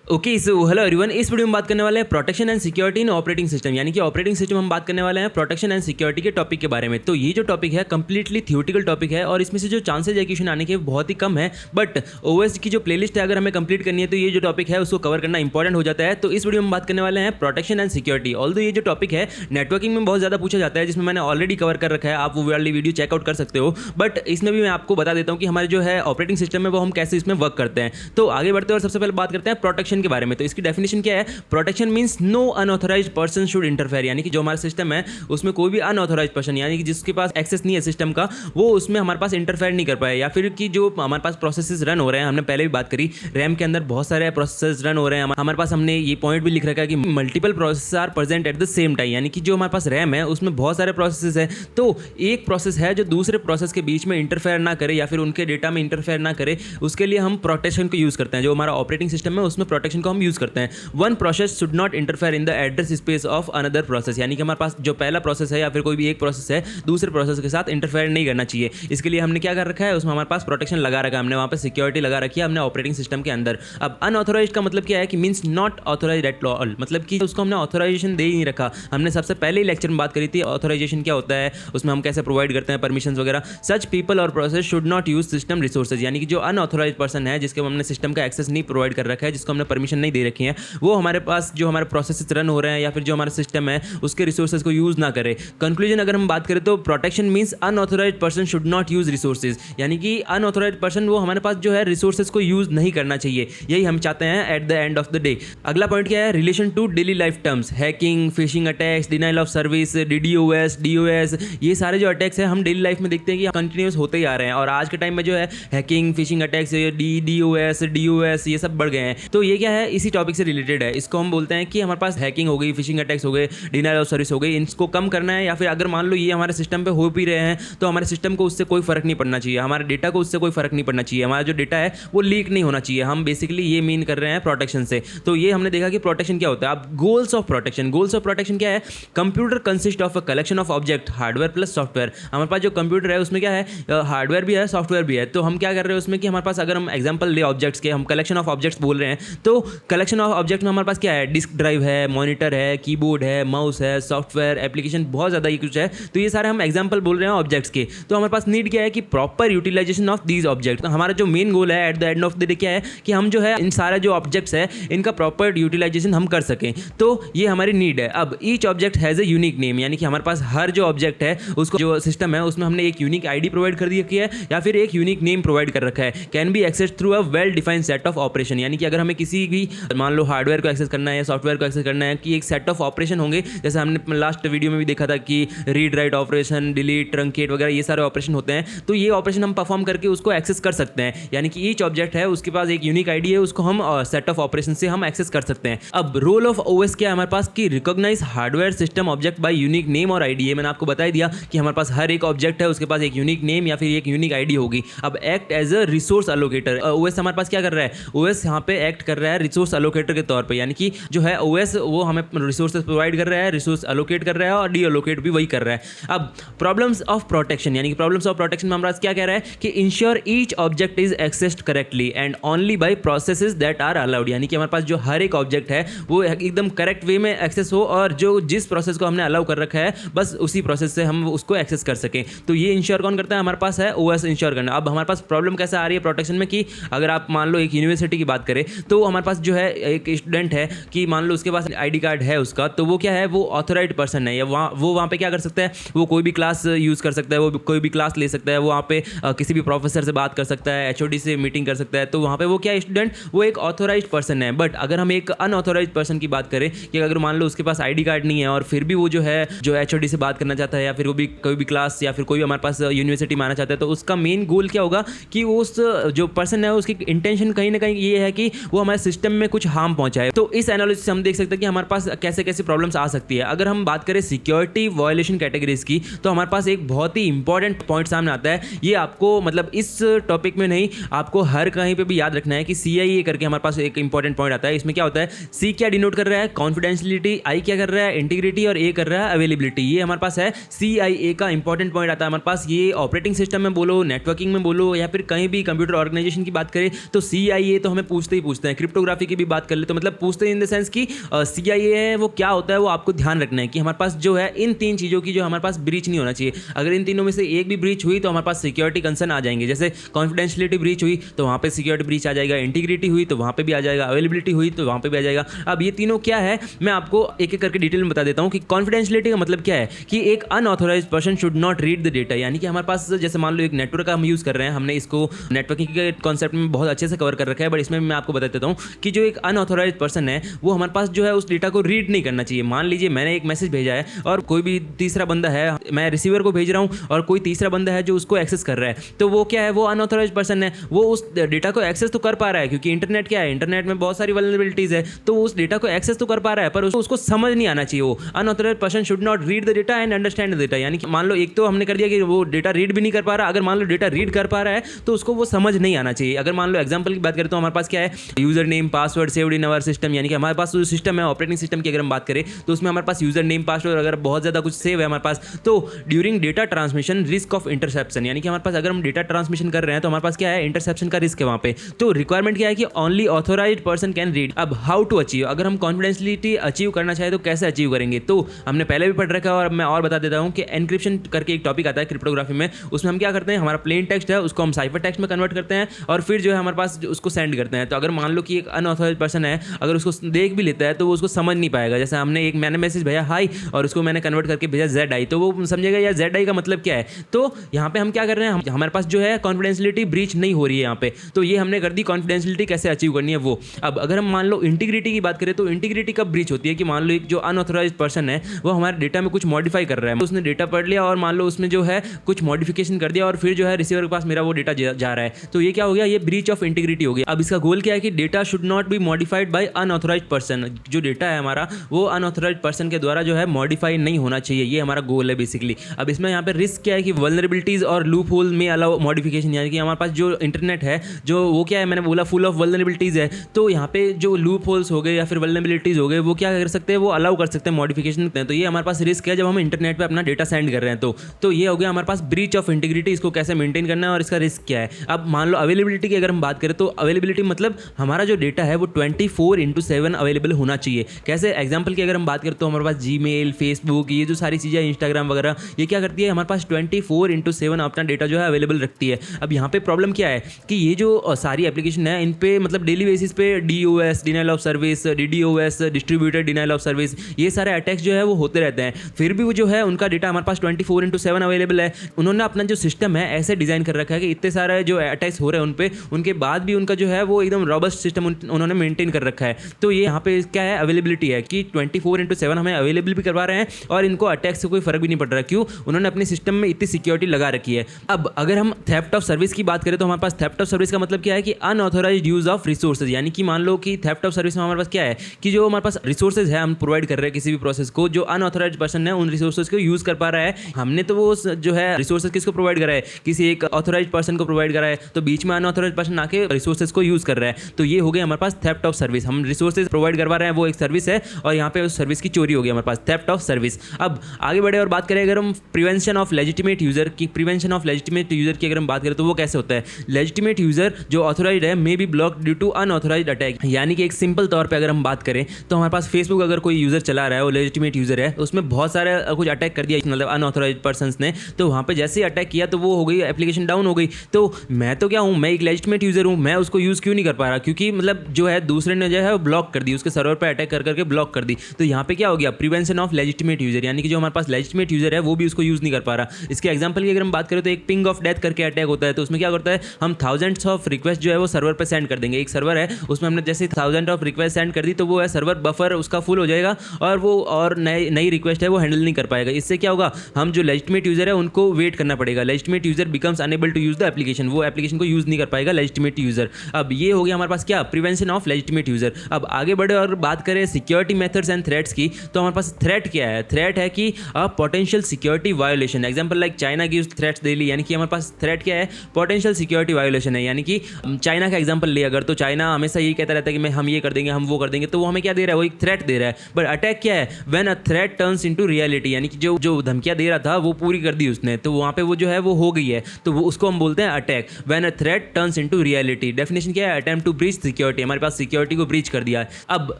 Okay so hello everyone. इस video में बात करने वाले हैं protection and security in operating system, यानी कि ऑपरेटिंग सिस्टम हम बात करने वाले हैं प्रोटेक्शन एंड सिक्योरिटी के टॉपिक के बारे में। तो ये जो टॉपिक है कंप्लीटली थियोरेटिकल टॉपिक है और इसमें से जो चांसेज है क्वेश्चन आने के बहुत ही कम है, बट ओएस की जो प्लेलिस्ट है अगर हमें कंप्लीट करनी है तो ये जो टॉपिक है उसको कवर करना इंपॉर्टेंट हो जाता है। तो इस वीडियो में बात करने वाले हैं प्रोटेक्शन एंड सिक्योरिटी। ऑल्दो ये जो टॉपिक है नेटवर्किंग में बहुत ज़्यादा पूछा जाता है, जिसमें मैंने ऑलरेडी कवर कर रखा है, आप वो वाली वीडियो चेकआउट कर सकते हो। बट इसमें भी मैं आपको बता देता हूँ कि हमारे जो है ऑपरेटिंग सिस्टम में वो हम कैसे इसमें वर्क करते हैं। तो आगे बढ़ते हैं और सबसे पहले बात करते हैं प्रोटेक्शन के बारे में। तो इसकी डेफिनेशन क्या है? Protection means no unauthorised person should interfere, यानी कि जो हमारा सिस्टम है उसमें कोई भी अनऑथराइज्ड पर्सन, यानी कि जिसके पास एक्सेस नहीं है सिस्टम का, वो उसमें हमारे पास इंटरफेयर नहीं कर पाए। या फिर कि जो हमारे पास प्रोसेसेस रन हो रहे हैं, हमने पहले भी बात करी, रैम के अंदर बहुत सारे प्रोसेसेस रन हो रहे हैं हमारे पास। हमने ये पॉइंट भी लिख रखा है कि multiple process are present at the same time, यानी कि जो हमारे पास रैम है उसमें बहुत सारे प्रोसेसेस है। तो एक प्रोसेस है जो दूसरे प्रोसेस के बीच में इंटरफेयर ना करे या फिर उनके डेटा में इंटरफेयर ना करे, उसके लिए हम प्रोटेक्शन को यूज करते हैं। जो हमारा ऑपरेटिंग सिस्टम है उसमें प्रोटेक्शन को हम यूज करते हैं। One process should not interfere in the address space of another process, यानी कि हमारे पास जो पहला प्रोसेस है या फिर कोई भी एक प्रोसेस है दूसरे प्रोसेस के साथ इंटरफेयर नहीं करना चाहिए। इसके लिए हमने क्या कर रखा है, उसमें हमारे पास प्रोटेक्शन लगा रखा है, हमने वहाँ पे सिक्योरिटी लगा रखी है हमने ऑपरेटिंग सिस्टम के अंदर। अब अनऑथराइज्ड का मतलब क्या है कि means not authorised at all, मतलब कि उसको हमने ऑथराइजेशन दे ही नहीं रखा। हमने सबसे पहले ही लेक्चर में बात करी थी ऑथराइजेशन क्या होता है, उसमें हम कैसे प्रोवाइड करते हैं परमिशंस वगैरह। सच पीपल और process should not use system resources, यानी कि जो अनऑथराइज्ड पर्सन है जिसके हमने सिस्टम का एक्सेस नहीं प्रोवाइड कर रखा है, जिसको हमने परमिशन नहीं दे रखी है, वो हमारे पास जो हमारे प्रोसेस रन हो रहे हैं या फिर जो हमारा सिस्टम है उसके रिसोर्सेज को यूज ना करे। कंक्लूजन अगर हम बात करें तो protection means unauthorised person should not use resources, यानी कि अनऑथराइज्ड पर्सन वो हमारे पास जो है रिसोर्सेज को यूज नहीं करना चाहिए, यही हम चाहते हैं at the end of the day. अगला पॉइंट क्या है? Relation to daily life terms, hacking, phishing attacks, denial of service, DDoS, DoS, ये सारे जो अटैक्स है हम डेली लाइफ में देखते हैं कि कंटिन्यूस होते ही आ रहे हैं। और आज के टाइम में जो है hacking, phishing attacks, DDoS, DoS, ये सब बढ़ गए हैं। तो ये क्या है? इसी टॉपिक से रिलेटेड है। इसको हम बोलते हैं कि हमारे पास हैकिंग हो गई, फिशिंग अटैक्स हो गए, डिनाइल ऑफ सर्विस हो गई, इनको कम करना है। या फिर अगर मान लो ये हमारे सिस्टम पे हो भी रहे हैं तो हमारे सिस्टम को उससे कोई फर्क नहीं पड़ना चाहिए, हमारे डेटा को उससे कोई फर्क नहीं पड़ना चाहिए, हमारा जो डेटा है वो लीक नहीं होना चाहिए। हम बेसिकली ये मीन कर रहे हैं प्रोटेक्शन से। तो ये हमने देखा कि प्रोटेक्शन क्या होता है। अब goals of protection, goals of protection क्या है? Computer consist of a collection of object, hardware plus software. हमारे पास जो कंप्यूटर है उसमें क्या है, हार्डवेयर भी है सॉफ्टवेयर भी है। तो हम क्या कर रहे हैं उसमें कि हमारे पास अगर हम एग्जांपल ले ऑब्जेक्ट्स के, हम कलेक्शन ऑफ ऑब्जेक्ट्स बोल रहे हैं, तो कलेक्शन ऑफ ऑब्जेक्ट में हमारे पास क्या है? डिस्क ड्राइव है, मॉनिटर है, कीबोर्ड है, माउस है, सॉफ्टवेयर, एप्लीकेशन, बहुत ज़्यादा ही कुछ है। तो ये सारे हम एग्जांपल बोल रहे हैं ऑब्जेक्ट्स के। तो हमारे पास नीड क्या है कि proper utilisation of these object. तो हमारा जो मेन गोल है at the end of the day क्या है कि हम जो है इन सारे जो ऑब्जेक्ट्स है इनका प्रॉपर यूटिलाइजेशन हम कर सकें। तो ये हमारी नीड है। अब each object has a unique name, यानी कि हमारे पास हर जो ऑब्जेक्ट है उसको जो सिस्टम है उसमें हमने एक यूनिक आईडी प्रोवाइड कर दी है या फिर एक यूनिक नेम प्रोवाइड कर रखा है। Can be access through a well defined set of operation, यानी कि अगर हमें किसी भी मान लो हार्डवेयर को एक्सेस करना है या सॉफ्टवेयर को एक्सेस करना है कि एक सेट ऑफ ऑपरेशन होंगे, जैसे हमने लास्ट वीडियो में भी देखा था कि read write operation, delete, truncate वगैरह ये सारे ऑपरेशन होते हैं। तो ये ऑपरेशन हम परफॉर्म करके उसको एक्सेस कर सकते हैं, यानी कि ईच ऑब्जेक्ट है उसके पास एक यूनिक आईडी है, उसको हम सेट ऑफ ऑपरेशन से हम एक्सेस कर सकते हैं। अब रोल ऑफ ओएस क्या है हमारे पास कि recognise hardware system object by unique name और आईडी। मैंने आपको बता दिया कि हमारे पास हर एक ऑब्जेक्ट है उसके पास एक यूनिक नेम या फिर एक यूनिक आईडी होगी। अब act as a resource allocator, OS हमारे पास क्या कर रहा है? ओएस यहाँ पे एक्ट कर रहा है रिसोर्स अलोकेटर के तौर पर, यानी कि जो है ओएस वो हमें रिसोर्सेज प्रोवाइड कर रहा है, रिसोर्स अलोकेट कर रहा है और डी अलोकेट भी वही कर रहा है। अब प्रॉब्लम्स ऑफ प्रोटेक्शन, यानी कि प्रॉब्लम्स ऑफ प्रोटेक्शन में हमारा क्या कह रहा है कि ensure each object is accessed correctly and only by processes that are allowed, यानी कि हमारे पास जो हर एक ऑब्जेक्ट है वो एकदम करेक्ट वे में एक्सेस हो और जो जिस प्रोसेस को हमने अलाउ कर रखा है बस उसी प्रोसेस से हम उसको एक्सेस कर सकें। तो ये इंश्योर कौन करता है? हमारे पास है ओएस इंश्योर करना। अब हमारे पास प्रॉब्लम कैसे आ रही है प्रोटेक्शन में कि अगर आप मान लो एक यूनिवर्सिटी की बात करें तो हमारे पास जो है एक स्टूडेंट है कि मान लो उसके पास आईडी कार्ड है उसका, तो वो क्या है, वो ऑथराइज्ड पर्सन है, या वहाँ पे क्या कर सकता है, वो कोई भी क्लास यूज़ कर सकता है, वो कोई भी क्लास ले सकता है, वो वहाँ पे किसी भी प्रोफेसर से बात कर सकता है, एचओडी से मीटिंग कर सकता है। तो वहाँ पे वो क्या स्टूडेंट वो एक ऑथराइज्ड पर्सन है। बट अगर हम एक अनऑथराइज्ड पर्सन की बात करें कि अगर मान लो उसके पास आईडी कार्ड नहीं है और फिर भी वो जो है जो एचओडी से बात करना चाहता है या फिर वो भी कोई भी क्लास या फिर कोई भी हमारे पास यूनिवर्सिटी में आना चाहता है, तो उसका मेन गोल क्या होगा कि उस जो पर्सन है उसकी इंटेंशन कहीं ना कहीं ये है कि वो हमारे सिस्टम में कुछ हार्म पहुंचाए। तो इस एनालिसिस से हम देख सकते हैं कि हमारे पास कैसे कैसे प्रॉब्लम्स आ सकती है। अगर हम बात करें सिक्योरिटी वायलेशन कैटेगरीज की तो हमारे पास एक बहुत ही इंपॉर्टेंट पॉइंट सामने आता है। ये आपको मतलब इस टॉपिक में नहीं, आपको हर कहीं पे भी याद रखना है कि CIA करके हमारे पास एक इंपॉर्टेंट पॉइंट आता है। इसमें क्या होता है, C क्या डिनोट कर रहा है? कॉन्फिडेंशियलिटी, I क्या कर रहा है? इंटीग्रिटी, और A कर रहा है अवेलेबिलिटी। ये हमारे पास है CIA का इंपॉर्टेंट पॉइंट आता है हमारे पास। ये ऑपरेटिंग सिस्टम में बोलो, नेटवर्किंग में बोलो या फिर कहीं भी कंप्यूटर ऑर्गेनाइजेशन की बात करें तो CIA तो हमें पूछते ही पूछते हैं। क्रिप्टोग्राफी की भी बात कर ले तो मतलब पूछते हैं इन द सेंस कि CIA है वो क्या होता है, वो आपको ध्यान रखना है कि हमारे पास जो है इन 3 चीज़ों की जो हमारे पास ब्रीच नहीं होना चाहिए। अगर इन तीनों में से एक भी ब्रीच हुई तो हमारे पास सिक्योरिटी कंसर्न आ जाएंगे। जैसे कॉन्फिडेंशियलिटी ब्रीच हुई तो वहाँ पे सिक्योरिटी ब्रीच आ जाएगा, इंटीग्रिटी हुई तो वहाँ पे भी आ जाएगा, अवेलेबिलिटी हुई तो वहाँ पे भी आ जाएगा। अब ये तीनों क्या है मैं आपको एक एक करके डिटेल में बता देता हूँ कि कॉन्फिडेंशियलिटी का मतलब क्या है कि एक unauthorised person should not read the data, यानी कि हमारे पास जैसे मान लो एक नेटवर्क का हम यूज़ कर रहे हैं, हमने इसको नेटवर्किंग के कॉन्सेप्ट में बहुत अच्छे से कवर कर रखा है, बट इसमें मैं आपको बता देता हूँ कि जो एक अनऑथोराइज्ड पर्सन है वो हमारे पास जो है उस डेटा को रीड नहीं करना चाहिए। मान लीजिए मैंने एक मैसेज भेजा है और कोई भी तीसरा बंदा है, मैं रिसीवर को भेज रहा हूँ और कोई तीसरा बंदा है जो उसको एक्सेस कर रहा है, तो वो क्या है, वो अनऑथोराइज्ड पर्सन है। वो उस डेटा को एक्सेस तो कर पा रहा है क्योंकि इंटरनेट क्या है, इंटरनेट में बहुत सारी वल्नरेबिलिटीज है, तो उस डेटा को एक्सेस तो कर पा रहा है पर उसको समझ नहीं आना चाहिए। वो unauthorised person should not read the data and understand the data, यानी कि मान लो एक तो हमने कर दिया कि वो डेटा रीड भी नहीं कर पा रहा, अगर मान लो डेटा रीड कर पा रहा है तो उसको वो समझ नहीं आना चाहिए। अगर मान लो एग्जांपल की बात करें तो हमारे पास क्या है, user name password saved in our system, यानी कि हमारे पास जो सिस्टम है ऑपरेटिंग सिस्टम की अगर हम बात करें तो उसमें हमारे पास यूजर नेम पासवर्ड अगर बहुत ज़्यादा कुछ सेव है हमारे पास, तो during data transmission risk of interception, यानी कि हमारे पास अगर हम डेटा ट्रांसमिशन कर रहे हैं तो हमारे पास क्या है, इंटरसेप्शन का रिस्क है वहाँ पे। तो रिक्वायरमेंट क्या है कि only authorised person can read. अब हाउ टू अचीव, अगर हम कॉन्फिडेंशियलिटी अचीव करना चाहे तो कैसे अचीव करेंगे, तो हमने पहले भी पढ़ रखा है और मैं और बता देता हूँ कि एनक्रिप्शन करके एक टॉपिक आता है क्रिप्टोग्राफी में, उसमें हम क्या करते हैं, हमारा प्लेन टेक्स्ट है उसको हम साइफर टेक्स्ट में कन्वर्ट करते हैं और फिर जो है हमारे पास उसको सेंड करते हैं। तो अगर मान लो कि एक अनऑथोराइज्ड पर्सन है अगर उसको देख भी लेता है तो वो उसको समझ नहीं पाएगा। जैसे मैंने मैसेज भेजा हाई और उसको मैंने कन्वर्ट करके भेजा ZI, तो वो समझेगा यार ZI का मतलब क्या है। तो यहाँ पे हम क्या कर रहे हैं, हमारे पास जो है कॉन्फिडेंशियलिटी ब्रीच नहीं हो रही है यहाँ पे, तो ये हमने कर दी। कॉन्फिडेंशियलिटी कैसे अचीव करनी है वो। अब अगर हम मान लो इंटीग्रिटी की बात करें तो इंटीग्रिटी कब ब्रीच होती है कि मान लो एक जो अनऑथोराइज्ड पर्सन है वो हमारे डेटा में कुछ मॉडिफाई कर रहा है, उसने डेटा पढ़ लिया और मान लो उसने जो है कुछ मॉडिफिकेशन कर दिया और फिर जो है रिसीवर के पास मेरा वो डेटा जा रहा है, तो ये क्या हो गया, ये ब्रीच ऑफ इंटीग्रिटी हो गया। अब इसका गोल क्या है कि data should not be modified by unauthorised person, जो डेटा है हमारा वो अनऑथोराइज्ड पर्सन के द्वारा जो है मॉडिफाई नहीं होना चाहिए, ये हमारा गोल है बेसिकली। अब इसमें यहाँ पे रिस्क क्या है कि वल्नरेबिलिटीज और लूप होल में अलाउ मॉडिफिकेशन, यानी कि हमारे पास जो इंटरनेट है जो वो क्या है, मैंने बोला फुल ऑफ वल्नरेबिलिटीज है, तो यहाँ पे जो लूप होल्स हो गए या फिर वल्नरेबिलिटीज हो गए वो क्या कर सकते हैं, वो अलाउ कर सकते हैं मॉडिफिकेशन। तो ये हमारे पास रिस्क है जब हम इंटरनेट पे अपना डेटा सेंड कर रहे हैं, तो ये हो गया हमारे पास ब्रीच ऑफ इंटीग्रिटी, इसको कैसे मेंटेन करना है और इसका रिस्क क्या है। अब मान लो अवेलेबिलिटी की अगर हम बात करें तो अवेलेबिलिटी मतलब हमारा जो डेटा है वो 24/7 अवेलेबल होना चाहिए। कैसे, एग्जांपल की अगर हम बात करें तो हमारे पास जीमेल, फेसबुक, ये जो सारी चीज़ें, इंस्टाग्राम वगैरह, ये क्या करती है, हमारे पास 24/7 अपना डेटा जो है अवेलेबल रखती है। अब यहाँ पे प्रॉब्लम क्या है कि ये जो सारी एप्लीकेशन है इन पे मतलब डेली बेसिस पे DOS denial of service, DDoS distributed denial of service, ये सारे अटैक्स जो है वो होते रहते हैं, फिर भी वो जो है उनका डेटा हमारे पास 24/7 अवेलेबल है। उन्होंने अपना जो सिस्टम है ऐसे डिज़ाइन कर रखा है कि इतने सारे जो अटैक्स हो रहे हैं उन पे, उनके बाद भी उनका जो है वो एकदम रॉबस्ट सिस्टम उन्होंने मेंटेन कर रखा है। तो ये यहाँ पे क्या है, अवेलेबिलिटी है कि 24/7 हमें अवेलेबल भी करवा रहे हैं और इनको अटैक से कोई फर्क भी नहीं पड़ रहा। क्यों, उन्होंने अपने सिस्टम में इतनी सिक्योरिटी लगा रखी है। अब अगर हम थेफ्ट ऑफ सर्विस की बात करें तो हमारे पास थेफ्ट ऑफ सर्विस का मतलब क्या है कि अनऑथोराइज्ड यूज ऑफ रिसोर्सेज, यानी कि मान लो कि थेफ्ट ऑफ सर्विस में हमारे पास क्या है कि जो हमारे पास रिसोर्सेज है हम प्रोवाइड कर रहे हैं किसी भी प्रोसेस को, जो अनऑथोराइज्ड पर्सन है उन रिसोर्सेज को यूज कर पा रहा है। हमने तो वो जो है रिसोर्सेज किसको प्रोवाइड करा है, किसी एक ऑथोराइज्ड पर्सन को प्रोवाइड करा है, तो बीच में अनऑथोराइज्ड पर्सन आके रिसोर्सेज को यूज कर रहा है, तो ये हो गया हमारे पास थेफ्ट ऑफ सर्विस। हम रिसोर्सेज प्रोवाइड करवा रहे हैं, वो एक सर्विस है और यहाँ पे उस सर्विस की चोरी हो गई, हमारे पास थेफ्ट ऑफ सर्विस। अब आगे बढ़े और बात करें अगर हम प्रिवेंशन ऑफ लेजिटिमेट यूजर की, प्रिवेंशन ऑफ लेजिटिमेट यूजर की अगर हम बात करें तो वो कैसे होता है। लेजिटिमेट यूजर जो ऑथोराइज्ड है may be block due to unauthorised attack, यानी कि एक सिंपल तौर पे अगर हम बात करें तो हमारे पास फेसबुक अगर कोई यूजर चला रहा है वो लेजिटिमेट यूजर है, उसमें बहुत सारे कुछ अटैक कर दिया मतलब अनऑथोराइज्ड पर्सन्स ने, तो वहाँ पे जैसे ही अटैक किया तो वो हो गई एप्लीकेशन डाउन हो गई। तो मैं तो क्या हूँ, मैं एक लेजिटिमेट यूजर हूँ, मैं उसको यूज क्यों नहीं कर पा रहा, क्योंकि मतलब जो है दूसरे ने जो है वो ब्लॉक कर दी, उसके सर्वर पर अटैक कर करके ब्लॉक कर दी। तो यहाँ पे क्या हो गया, प्रिवेंशन ऑफ लेजिटिमेट यूजर, यानी कि जो हमारे पास लेजिटिमेट यूजर है वो भी उसको यूज नहीं कर पा रहा। इसके एग्जांपल की अगर हम बात करें तो एक पिंग ऑफ डेथ करके अटैक होता है, तो उसमें क्या करता है, हम थाउजेंड्स ऑफ रिक्वेस्ट जो है वो सर्वर पर सेंड कर देंगे। एक सर्वर है उसमें हमने जैसे 1000 ऑफ रिक्वेस्ट सेंड कर दी तो वो है सर्वर बफर उसका फुल हो जाएगा और वो और नई रिक्वेस्ट है वो हैंडल नहीं कर पाएगा। इससे क्या होगा, हम जो लेजिटिमेट यूजर है उनको वेट करना पड़ेगा, legitimate user becomes unable to use the application, वो एप्लीकेशन को यूज नहीं कर पाएगा लेजिटिमेट यूजर। अब ये हो गया हमारे पास क्या, प्रिवेंशन ऑफ लेजिटिमेट यूजर। अब आगे बढ़े और बात करें सिक्योरिटी मेथड्स एंड थ्रेट्स की, तो हमारे पास थ्रेट क्या है, थ्रेट है कि potential security violation, example like China gives threats daily, यानी कि हमारे पास थ्रेट क्या है, पोटेंशियल सिक्योरिटी वायोलेशन है। यानी कि चाइना का एग्जांपल ले अगर, तो चाइना हमेशा यही कहता रहता है कि हम ये कर देंगे, हम वो कर देंगे, तो वो हमें क्या दे रहा है, वो एक थ्रेट दे रहा है। बट अटैक क्या है, when a threat turns into reality, यानी कि जो धमकियां दे रहा था वो पूरी कर दी उसने, तो वहाँ पे वो जो है वो हो गई है, तो वो उसको हम बोलते हैं attack. When a threat turns into reality, definition क्या है, attempt to breach security security, हमारे पास सिक्योरिटी को ब्रीच कर दिया है। अब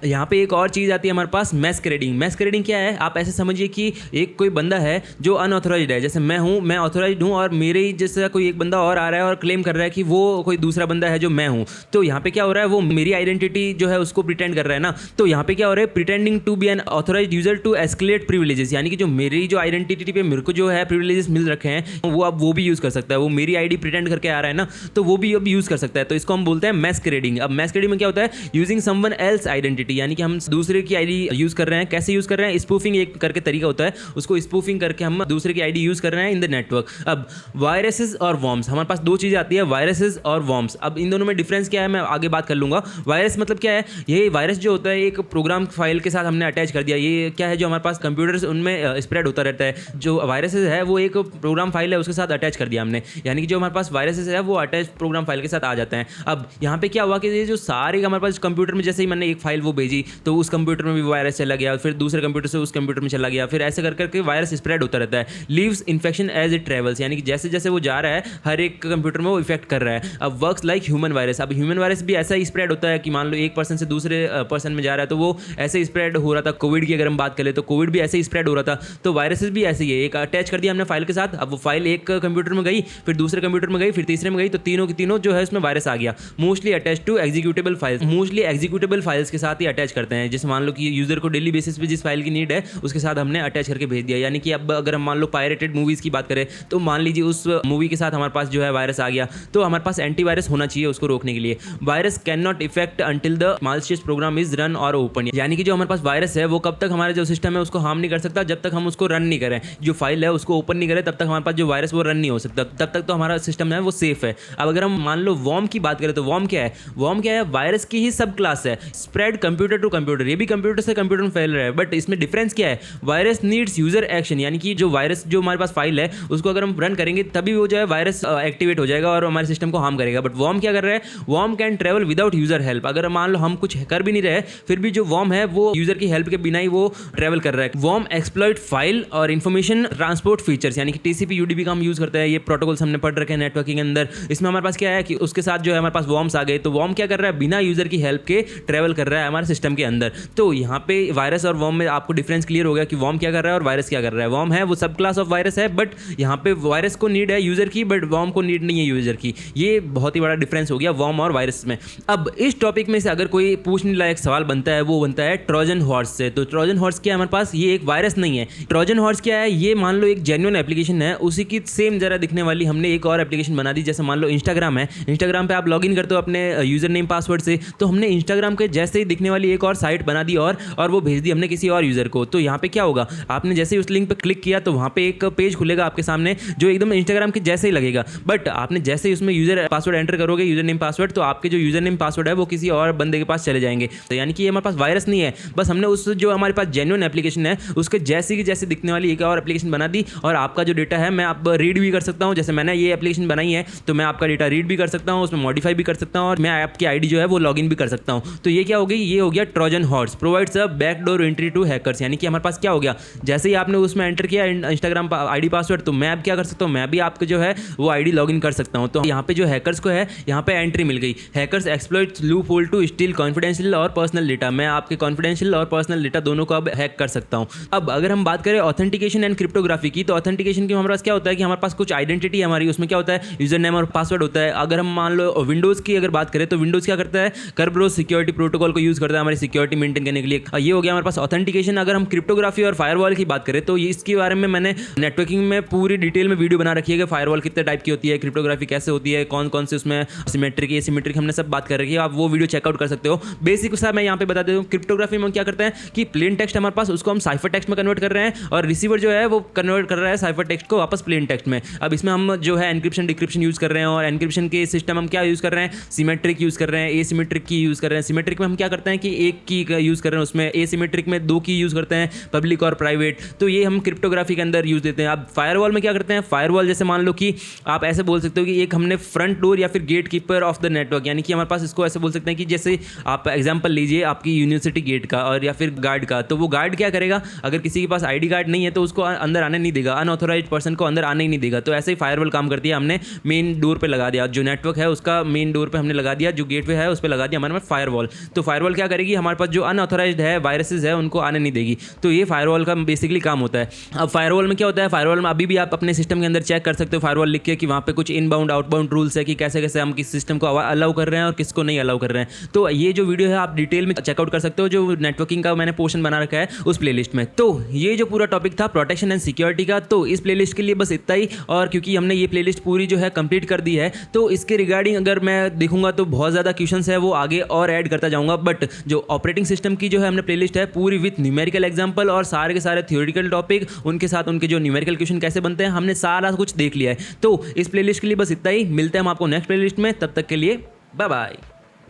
यहाँ पे एक और चीज़ आती है हमारे पास, मैस्करेडिंग। मैस्करेडिंग क्या है? आप ऐसे समझिए कि एक कोई बंदा है जो अनऑथोराइज्ड है, जैसे मैं हूँ, मैं ऑथोराइज्ड हूँ और मेरे ही जैसा कोई एक बंदा और आ रहा है और क्लेम कर रहा है कि वो कोई दूसरा बंदा है जो मैं हूँ। तो यहाँ पे क्या हो रहा है, वो मेरी आइडेंटिटी जो है उसको प्रिटेंड कर रहा है ना। तो यहाँ पे क्या हो रहा है, pretending to be an authorised user to escalate privileges, यानी कि जो मेरी जो आइडेंटिटी पे मेरे को जो है प्रिविलेजेस मिल रखे हैं वो अब वो भी यूज़ कर सकता है। वो मेरी आईडी प्रिटेंड करके आ रहा है ना, तो वो भी अब यूज़ कर सकता है। तो इसको हम बोलते हैं मैस्करेडिंग। अब मैस्करेडिंग में क्या होता है, यूजिंग समवन एल्स आइडेंटिटी, यानी कि हम दूसरे की आईडी यूज़ कर रहे हैं। कैसे यूज़ कर रहे हैं? स्पूफिंग एक करके तरीका होता है, उसको स्पूफिंग करके हम दूसरे की आईडी यूज़ कर रहे हैं इन द नेटवर्क। अब वायरसेस और वॉर्म्स, हमारे पास दो चीज़ें आती है, वायरसेस और वॉर्म्स। अब इन दोनों में डिफरेंस क्या है मैं आगे बात कर लूँगा। वायरस मतलब क्या है? ये वायरस जो होता है एक प्रोग्राम फाइल के साथ हमने अटैच कर दिया। ये क्या है, जो हमारे पास कंप्यूटर्स उनमें स्प्रेड होता रहता है। जो वायरसेस है वो एक प्रोग्राम फाइल है उसके साथ अटैच कर दिया हमने, यानी कि जो हमारे पास वायरसेस है वो अटैच प्रोग्राम फाइल के साथ आ जाते हैं। अब यहाँ पे क्या हुआ कि ये जो सारे हमारे पास कंप्यूटर में, जैसे ही मैंने एक फाइल वो भेजी तो उस कंप्यूटर में भी वायरस चला गया, फिर दूसरे कंप्यूटर से उस कंप्यूटर में चला गया, फिर ऐसे कर करके वायरस स्प्रेड होता रहता है। Leaves infection as it travels, यानी कि जैसे जैसे वो जा रहा है हर एक कंप्यूटर में वो इफेक्ट कर रहा है। अब वर्क्स लाइक ह्यूमन वायरस। अब ह्यूमन वायरस भी ऐसा ही स्प्रेड होता है कि मान लो एक पर्सन से दूसरे पर्सन में जा रहा है तो वो ऐसे ही स्प्रेड हो रहा था। कोविड की अगर हम बात करें तो कोविड भी ऐसे ही स्प्रेड हो रहा था। तो वायरसेस भी ऐसे ही है, एक अटैच कर दिया हमने फाइल के साथ। अब वो फाइल एक कंप्यूटर में गई, फिर दूसरे कंप्यूटर में गई, फिर तीसरे में गई, तो तीनों की तीनों जो है उसमें वायरस आ गया। Mostly attach to executable files, mostly executable files के साथ ही अटैच करते हैं। जैसे मान लो कि यूजर को डेली बेसिस पे जिस फाइल की नीड है उसके साथ हमने अटैच करके भेज दिया। यानी कि अब अगर हम मान लो पायरेटेड मूवीज की बात करें तो मान लीजिए उस मूवी के साथ हमारे पास जो है वायरस आ गया, तो हमारे पास एंटीवायरस होना चाहिए उसको रोकने के लिए। Virus can not effect until the malicious program is run और ओपन, यानी कि जो हमारे पास वायरस है वो कब तक हमारे जो सिस्टम है उसको हार्म नहीं कर सकता जब तक हम उसको रन नहीं करें, जो फाइल है उसको ओपन नहीं करें, तब तक हमारे पास जो वायरस वो रन नहीं हो सकता, तब तक तो हमारा सिस्टम है वो सेफ है। अब अगर हम मान लो वॉर्म की बात करें तो वॉर्म क्या है? वॉर्म क्या है? वायरस की ही सब क्लास है, स्प्रेड कंप्यूटर टू कंप्यूटर। ये भी कंप्यूटर से कंप्यूटर में फैल रहा है, बट इसमें डिफरेंस क्या है? वायरस नीड्स यूजर एक्शन, यानी कि जो वायरस जो हमारे पास फाइल है उसको अगर हम रन करेंगे तभी वो जो है वायरस एक्टिवेट हो जाएगा और हमारे सिस्टम को हार्म करेगा। बट वॉर्म क्या कर रहा है? Worm can travel without user help. अगर मान लो हम कुछ कर भी नहीं रहे फिर भी जो वॉर्म है वो यूजर की हेल्प के बिना ही वो ट्रेवल कर रहा है। वॉर्म एक्सप्लॉइट फाइल और इन्फॉर्मेशन ट्रांसपोर्ट फीचर्स, यानी कि टीसीपी यूडीपी का हम यूज करते हैं। ये प्रोटोकॉल्स हमने पढ़ रखे हैं नेटवर्किंग के अंदर। इसमें हमारे पास क्या है कि उसके साथ जो है हमारे पास वॉर्म्स आ गए, तो वॉर्म क्या कर रहा है? बिना यूजर की हेल्प के ट्रेवल कर रहा है हमारे सिस्टम के अंदर। तो यहाँ पे वायरस और वॉर्म में आपको डिफरेंस क्लियर हो गया कि वॉर्म क्या कर रहा है और वायरस क्या कर रहा है। वॉर्म है वो सब क्लास ऑफ वायरस है, बट यहाँ पे वायरस को नीड है यूजर की, बट वॉर्म को नीड नहीं है यूजर की। ये बहुत ही बड़ा डिफरेंस हो गया वॉर्म और वायरस में। अब इस टॉपिक में से अगर कोई पूछने लायक सवाल बनता है वो बनता है ट्रोजन हॉर्स से। तो ट्रोजन हॉर्स क्या है हमारे पास? ये एक वायरस नहीं है। ट्रोजन हॉर्स क्या है? ये मान लो एक जेन्युइन एप्लीकेशन है, उसी की सेम जरा दिखने वाली हमने एक और एप्लीकेशन बना दी। जैसे मान लो इंस्टाग्राम है, इंस्टाग्राम पे आप लॉगिन करते हो अपने यूजर नेम पासवर्ड से, तो हमने इंस्टाग्राम के जैसे ही दिखने वाली एक और साइट बना दी और वो भेज दी हमने किसी और यूजर को। तो यहाँ पे क्या होगा, आपने जैसे ही उस लिंक पे क्लिक किया तो वहाँ पे एक पेज खुलेगा आपके सामने जो एकदम इंस्टाग्राम के जैसे ही लगेगा, बट आपने जैसे ही उसमें यूजर पासवर्ड एंटर करोगे, यूजर नेम पासवर्ड, तो आपके जो यूजर नेम पासवर्ड है वो किसी और बंदे के पास चले जाएंगे। तो यानी कि ये हमारे पास वायरस नहीं है, बस हमने उस जो हमारे पास जेन्युइन एप्लीकेशन है उसके जैसे की जैसे दिखने वाली एक और एप्लीकेशन बना दी, और आपका जो डेटा है मैं आप रीड भी कर सकता हूँ। जैसे मैंने ये एप्लीकेशन बनाई है तो मैं आपका डेटा रीड भी कर सकता हूँ, उसमें मॉडिफाई भी कर सकता हूँ, और मैं आपकी आईडी जो है वो लॉगिन भी कर सकता हूँ। तो ये क्या हो गई? ये हो गया Trojan horse provides a backdoor entry to hackers. यानी कि हमारे पास क्या हो गया, जैसे ही आपने उसमें एंटर किया इंस्टाग्राम आईडी पासवर्ड, तो मैं अब क्या कर सकता हूँ, मैं भी आपको जो है वो आईडी लॉगिन कर सकता हूँ। तो यहाँ पे जो हैकर्स को है यहाँ पे एंट्री मिल गई। Hackers exploit loophole to steal confidential और पर्सनल डेटा। मैं आपके कॉन्फिडेंशियल और पर्सनल डेटा दोनों को अब हैक कर सकता हूँ। अब अगर हम बात करें ऑथेंटिकेशन एंड क्रिप्टोग्राफी की, तो ऑथेंटिकेशन की हमारे पास क्या होता है कि हमारे पास कुछ आइडेंटिटी हमारी उसमें क्या होता है, यूजर नेम और पासवर्ड होता है। अगर हम मान लो विंडोज़ की अगर बात करें तो विंडोज़ क्या करता है, कर्बरोस सिक्योरिटी प्रोटोकॉल को यूज़ करता है हमारी सिक्योरिटी मेंटेन करने के लिए। ये हो गया हमारे पास ऑथेंटिकेशन। अगर हम क्रिप्टोग्राफी और फायरवॉल की बात करें तो इसके बारे में मैंने नेटवर्किंग में पूरी डिटेल में वीडियो बना रखी है कि फायरवॉल कितने टाइप की होती है, क्रिप्टोग्राफी कैसे होती है, कौन कौन से उसमें सिमेट्रिक एसिमेट्रिक हमने सब बात कर रखी है। आप वो वीडियो चेकआउट कर सकते हो। बेसिक सा मैं यहाँ पे बता देता हूँ। क्रिप्टोग्राफी में क्या करते हैं कि प्लेन टेक्स्ट हमारे पास उसको हम साइफर टेक्स्ट में कन्वर्ट कर रहे हैं, और रिसीवर जो है वो कन्वर्ट कर रहा है साइफर टेक्स्ट को वापस प्लेन टेक्स्ट में। अब इसमें हम जो है एनक्रिप्शन डिक्रिप्शन यूज़ कर रहे हैं, और एनक्रिप्शन के सिस्टम हम क्या यूज़ कर रहे हैं, सिमेट्रिक यूज़ कर रहे हैं, एसिमेट्रिक की यूज़ कर रहे हैं। सिमेट्रिक में हम क्या करते हैं कि एक की यूज़ कर रहे हैं उसमें, एसिमेट्रिक में दो की यूज़ करते हैं, पब्लिक और प्राइवेट। तो ये हम क्रिप्टोग्राफी के अंदर यूज़ देते हैं। अब फायरवॉल में क्या करते हैं, फायरवॉल जैसे मान लो कि आप ऐसे बोल सकते हो कि एक हमने फ्रंट डोर या फिर gatekeeper of the network, यानी कि हमारे पास इसको ऐसे बोल सकते हैं कि जैसे आप एग्जांपल लीजिए आपकी यूनिवर्सिटी गेट का और या फिर गार्ड का, तो वो गार्ड क्या करेगा, अगर किसी के पास आईडी कार्ड नहीं है तो उसको अंदर आने नहीं देगा, अनऑथोराइज्ड पर्सन को अंदर आने ही नहीं देगा। तो ऐसे ही फायरवॉल काम करती है। हमने मेन डोर पे लगा दिया, जो नेटवर्क है उसका मेन डोर पे हमने लगा दिया, जो गेटवे है उस पर लगा दिया हमारे में फायरवॉल। तो फायरवॉल क्या करेगी, हमारे पास जो अनऑथराइज्ड है वायरसेस है उनको आने नहीं देगी। तो ये फायरवॉल का बेसिकली काम होता है। अब फायरवॉल में क्या होता है, फायरवॉल में अभी भी आप अपने सिस्टम के अंदर चेक कर सकते हो फायरवॉल लिख के कि वहाँ पे कुछ इनबाउंड आउटबाउंड रूल्स है कि कैसे कैसे हम किस सिस्टम को अलाउ कर रहे हैं और किसको नहीं अलाउ कर रहे हैं। तो ये जो वीडियो है आप डिटेल में चेकआउट कर सकते हो, जो नेटवर्किंग का मैंने पोर्शन बना रखा है उस प्लेलिस्ट में। तो ये जो पूरा टॉपिक था प्रोटेक्शन एंड सिक्योरिटी का, तो इस प्लेलिस्ट के लिए बस इतना ही। और क्योंकि हमने ये प्लेलिस्ट पूरी जो है कंप्लीट कर दी है, तो इसके रिगार्डिंग अगर मैं देखूंगा तो बहुत ज़्यादा क्वेश्चंस है वो आगे और ऐड करता जाऊंगा। बट जो ऑपरेटिंग सिस्टम की जो है हमने प्लेलिस्ट है पूरी विथ न्यूमेरिकल एग्जांपल और सारे के सारे थ्योरेटिकल टॉपिक, उनके साथ उनके जो न्यूमेरिकल क्वेश्चन कैसे बनते हैं, हमने सारा कुछ देख लिया है। तो इस प्लेलिस्ट के लिए बस इतना ही। मिलते हैं हम आपको नेक्स्ट प्लेलिस्ट में, तब तक के लिए बाय बाय।